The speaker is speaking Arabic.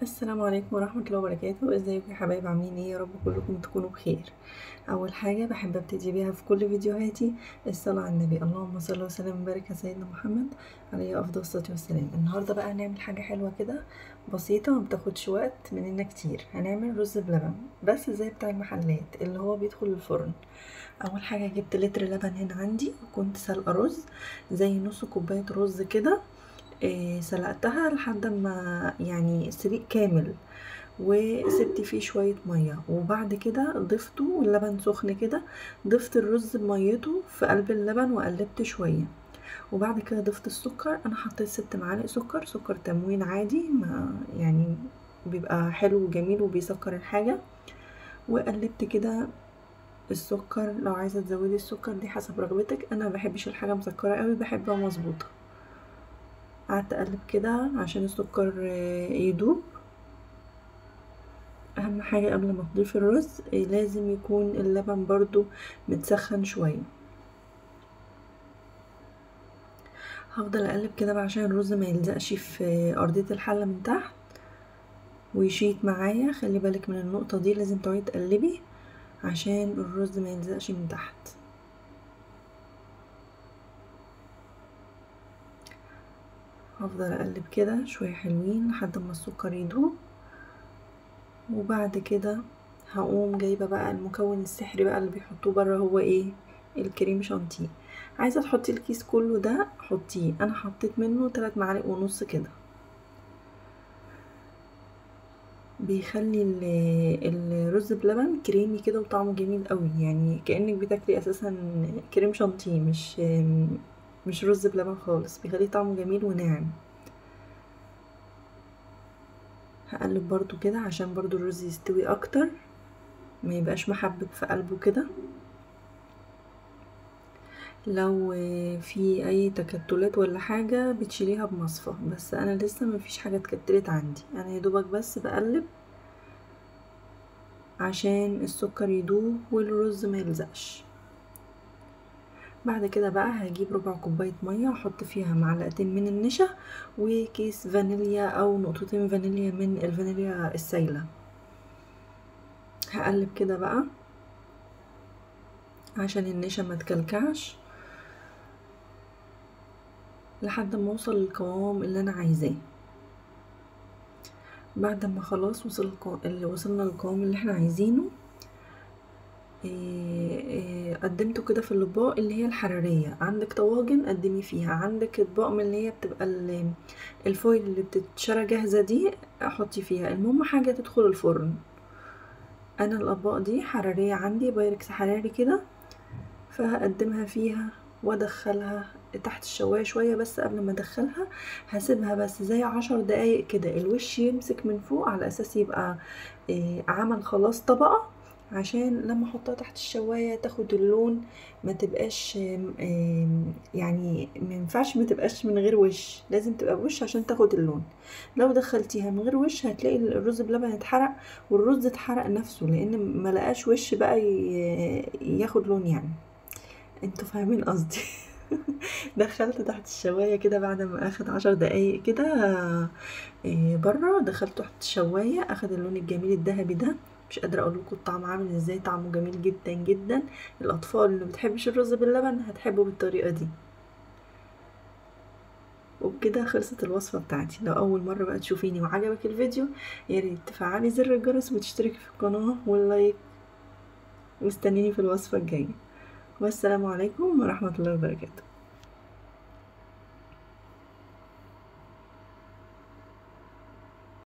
السلام عليكم ورحمة الله وبركاته. ازيكم يا حبايب؟ عاملين ايه؟ يا رب كلكم تكونوا بخير. اول حاجة بحب ابتدي بيها في كل فيديوهاتي الصلاة على النبي، اللهم صل وسلم وبارك على سيدنا محمد عليه افضل الصلاة والسلام. النهاردة بقى هنعمل حاجة حلوة كده بسيطة ومبتاخدش وقت مننا كتير. هنعمل رز بلبن بس زي بتاع المحلات اللي هو بيدخل الفرن. اول حاجة جبت لتر لبن هنا عندي، وكنت سلقة رز زي نص كوباية رز كده. سلقتها لحد ما يعني سليق كامل، وسبت فيه شوية مية، وبعد كده ضفته واللبن سخن كده. ضفت الرز بميته في قلب اللبن وقلبت شوية، وبعد كده ضفت السكر. انا حطيت 6 معالق سكر تموين عادي، ما يعني بيبقى حلو وجميل وبيسكر الحاجة. وقلبت كده السكر، لو عايزة تزودي السكر دي حسب رغبتك. انا مبحبش الحاجة مسكرة قوي، بحبها مظبوطة. قعدت اقلب كده عشان السكر يدوب. اهم حاجة قبل ما تضيف الرز لازم يكون اللبن برضو متسخن شوية. هفضل اقلب كده بقى عشان الرز ما يلزقش في ارضية الحلة من تحت ويشيط معايا. خلي بالك من النقطة دي، لازم تقعدي تقلبي عشان الرز ما يلزقش من تحت. هفضل اقلب كده شوية حلوين لحد ما السكر يدوب، وبعد كده هقوم جايبه بقى المكون السحري بقى اللي بيحطوه بره، هو ايه؟ الكريم شانتيه. عايزه تحطي الكيس كله ده حطيه، انا حطيت منه 3 معالق ونص كده. بيخلي الرز بلبن كريمي كده وطعمه جميل قوي، يعني كأنك بتاكلي اساسا كريم شانتيه، مش رز بلبن خالص. بيخلي طعمه جميل وناعم. هقلب برضو كده عشان برضو الرز يستوي اكتر، ما يبقاش محبب في قلبه كده. لو في اي تكتلات ولا حاجة بتشيليها بمصفى، بس انا لسه مفيش حاجة اتكتلت عندي. انا يدوبك بس بقلب عشان السكر يدوب والرز ما يلزقش. بعد كده بقى هجيب ربع كوباية مية، احط فيها معلقتين من النشا وكيس فانيليا او نقطتين فانيليا من الفانيليا السايلة. هقلب كده بقى عشان النشا ما تكلكعش لحد ما اوصل للقوام اللي انا عايزاه. بعد ما خلاص وصلنا للقوام اللي احنا عايزينه، قدمته كده في الاطباق اللي هي الحرارية. عندك طواجن قدمي فيها، عندك اطباق من اللي هي بتبقى الفويل اللي بتتشرى جاهزة دي حطي فيها. المهم حاجة تدخل الفرن. انا الاطباق دي حرارية عندي، بايركس حراري كده، فهقدمها فيها وادخلها تحت الشواية شوية. بس قبل ما ادخلها هسيبها بس زي 10 دقايق كده، الوش يمسك من فوق على اساس يبقى عمل خلاص طبقة، عشان لما احطها تحت الشواية تاخد اللون. ما تبقاش يعني ما ينفعش ما تبقاش من غير وش، لازم تبقى بوش عشان تاخد اللون. لو دخلتيها من غير وش هتلاقي الرز بلبن اتحرق، والرز اتحرق نفسه لان ما لقاش وش بقى ياخد لون يعني. انتوا فاهمين قصدي؟ دخلت تحت الشواية كده بعد ما اخد 10 دقايق كده بره. دخلته تحت الشواية، اخد اللون الجميل الذهبي ده. مش قادرة اقول لكم الطعم عامل ازاي، طعمه جميل جدا جدا. الاطفال اللي بتحبش الرز باللبن هتحبه بالطريقة دي. وبكده خلصت الوصفة بتاعتي. لو اول مرة بقى تشوفيني وعجبك الفيديو، يا ريت تفعلي زر الجرس وتشتركي في القناة واللايك، واستنيني في الوصفة الجاية. والسلام عليكم ورحمة الله وبركاته.